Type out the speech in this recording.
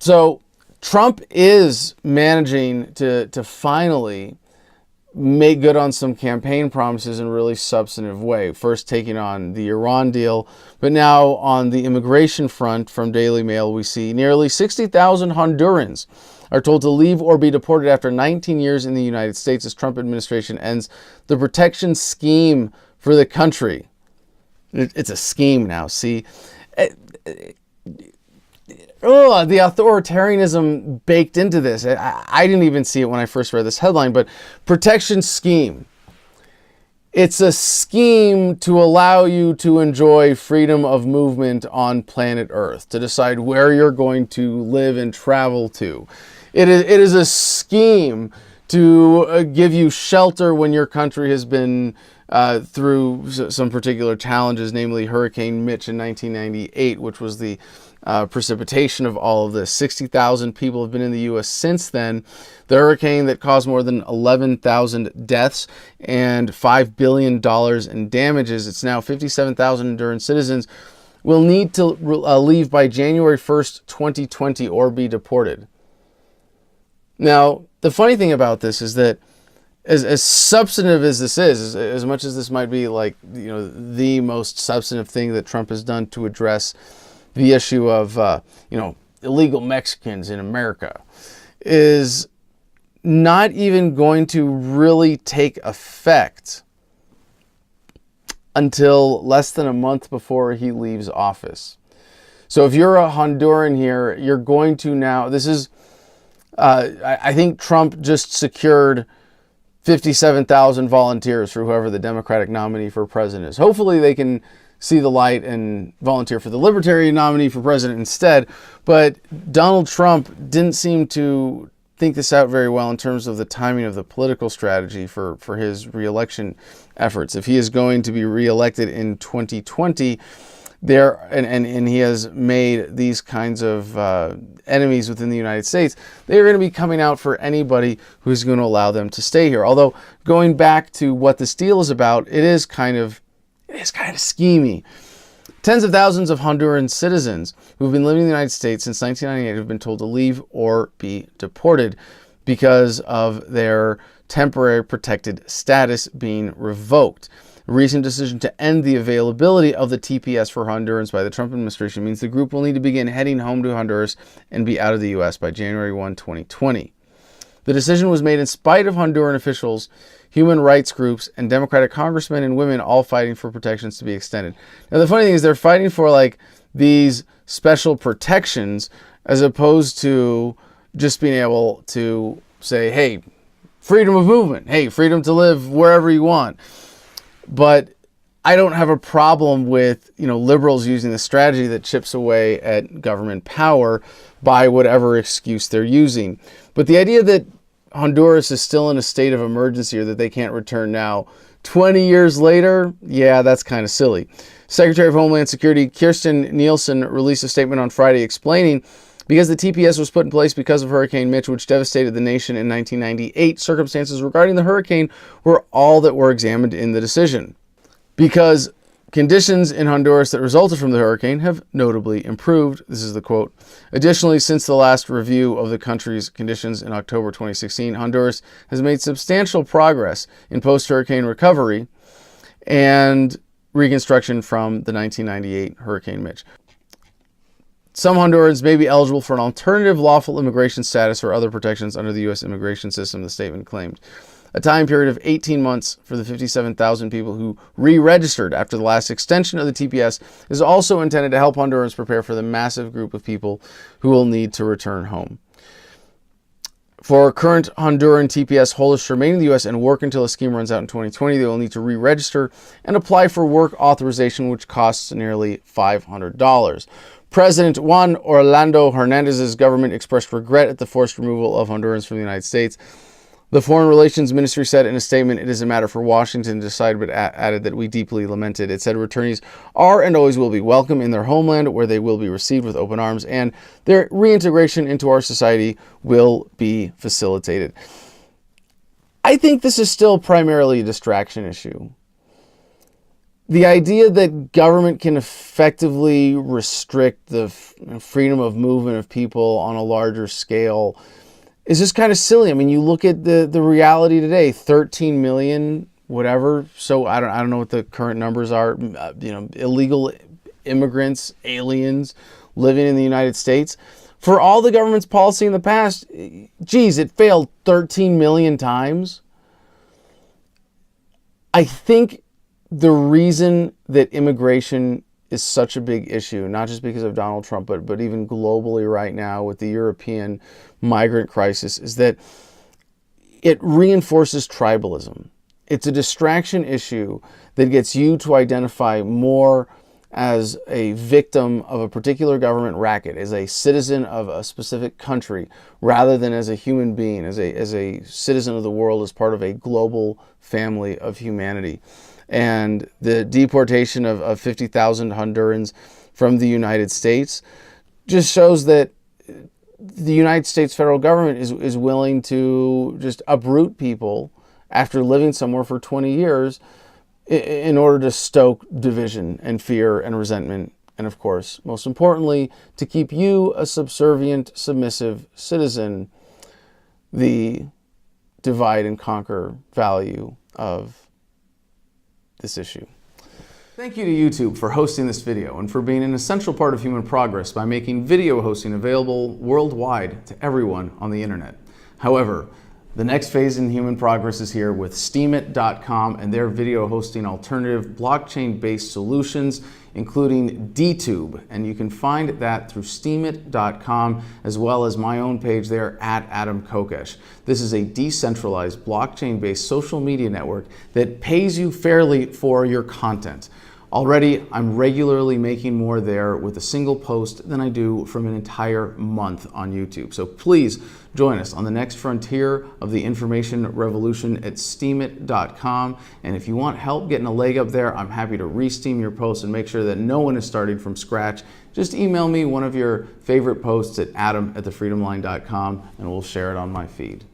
So Trump is managing to finally make good on some campaign promises in a really substantive way. First taking on the Iran deal, but now on the immigration front, from Daily Mail, we see nearly 60,000 Hondurans are told to leave or be deported after 19 years in the United States as Trump administration ends the protection scheme for the country. It's a scheme now, see? The authoritarianism baked into this. I didn't even see it when I first read this headline, but protection scheme. It's a scheme to allow you to enjoy freedom of movement on planet Earth, to decide where you're going to live and travel to. It is a scheme to give you shelter when your country has been through some particular challenges, namely Hurricane Mitch in 1998, which was the precipitation of all of this. 60,000 people have been in the U.S. since then. The hurricane that caused more than 11,000 deaths and $5 billion in damages. It's now 57,000 Honduran citizens will need to leave by January 1st, 2020 or be deported. Now, the funny thing about this is that as substantive as this is, as much as this might be like, the most substantive thing that Trump has done to address the issue of, illegal Mexicans in America, is not even going to really take effect until less than a month before he leaves office. So if you're a Honduran here, you're going to now, this is, I think Trump just secured 57,000 volunteers for whoever the Democratic nominee for president is. Hopefully they can see the light and volunteer for the Libertarian nominee for president instead. But Donald Trump didn't seem to think this out very well in terms of the timing of the political strategy for his reelection efforts. If he is going to be reelected in 2020, and he has made these kinds of enemies within the United States, they're going to be coming out for anybody who's going to allow them to stay here. Although, going back to what this deal is about, it is kind of schemy. Tens of thousands of Honduran citizens who've been living in the United States since 1998 have been told to leave or be deported because of their temporary protected status being revoked. A recent decision to end the availability of the TPS for Hondurans by the Trump administration means the group will need to begin heading home to Honduras and be out of the U.S. by January 1, 2020. The decision was made in spite of Honduran officials, human rights groups, and Democratic congressmen and women all fighting for protections to be extended. Now, the funny thing is they're fighting for like these special protections as opposed to just being able to say, hey, freedom of movement. Hey, freedom to live wherever you want. But I don't have a problem with, liberals using the strategy that chips away at government power by whatever excuse they're using. But the idea that Honduras is still in a state of emergency or that they can't return now, 20 years later, yeah, that's kind of silly. Secretary of Homeland Security Kirstjen Nielsen released a statement on Friday explaining because the TPS was put in place because of Hurricane Mitch, which devastated the nation in 1998, circumstances regarding the hurricane were all that were examined in the decision. Because conditions in Honduras that resulted from the hurricane have notably improved. This is the quote. Additionally, since the last review of the country's conditions in October 2016, Honduras has made substantial progress in post-hurricane recovery and reconstruction from the 1998 Hurricane Mitch. Some Hondurans may be eligible for an alternative lawful immigration status or other protections under the U.S. immigration system, the statement claimed. A time period of 18 months for the 57,000 people who re-registered after the last extension of the TPS is also intended to help Hondurans prepare for the massive group of people who will need to return home. For current Honduran TPS holders to remain in the U.S. and work until the scheme runs out in 2020, they will need to re-register and apply for work authorization, which costs nearly $500. President Juan Orlando Hernández's government expressed regret at the forced removal of Hondurans from the United States. The Foreign Relations Ministry said in a statement, it is a matter for Washington to decide, but added that we deeply lament it. It said returnees are and always will be welcome in their homeland, where they will be received with open arms, and their reintegration into our society will be facilitated. I think this is still primarily a distraction issue. the idea that government can effectively restrict the freedom of movement of people on a larger scale is just kind of silly. I mean, you look at the reality today, 13 million, whatever. So I don't know what the current numbers are, illegal immigrants, aliens living in the United States. For all the government's policy in the past, geez, it failed 13 million times. I think the reason that immigration is such a big issue, not just because of Donald Trump, but even globally right now with the European migrant crisis, is that it reinforces tribalism. It's a distraction issue that gets you to identify more as a victim of a particular government racket, as a citizen of a specific country, rather than as a human being, as a citizen of the world, as part of a global family of humanity. And the deportation of 50,000 Hondurans from the United States just shows that the United States federal government is willing to just uproot people after living somewhere for 20 years in order to stoke division and fear and resentment. And of course, most importantly, to keep you a subservient, submissive citizen, the divide and conquer value of this issue. Thank you to YouTube for hosting this video and for being an essential part of human progress by making video hosting available worldwide to everyone on the internet. However, the next phase in human progress is here with Steemit.com and their video hosting alternative blockchain-based solutions, including DTube. And you can find that through Steemit.com, as well as my own page there at Adam Kokesh. This is a decentralized blockchain-based social media network that pays you fairly for your content. Already, I'm regularly making more there with a single post than I do from an entire month on YouTube. So please join us on the next frontier of the information revolution at Steemit.com. And if you want help getting a leg up there, I'm happy to re-steam your posts and make sure that no one is starting from scratch. Just email me one of your favorite posts at adam@thefreedomline.com and we'll share it on my feed.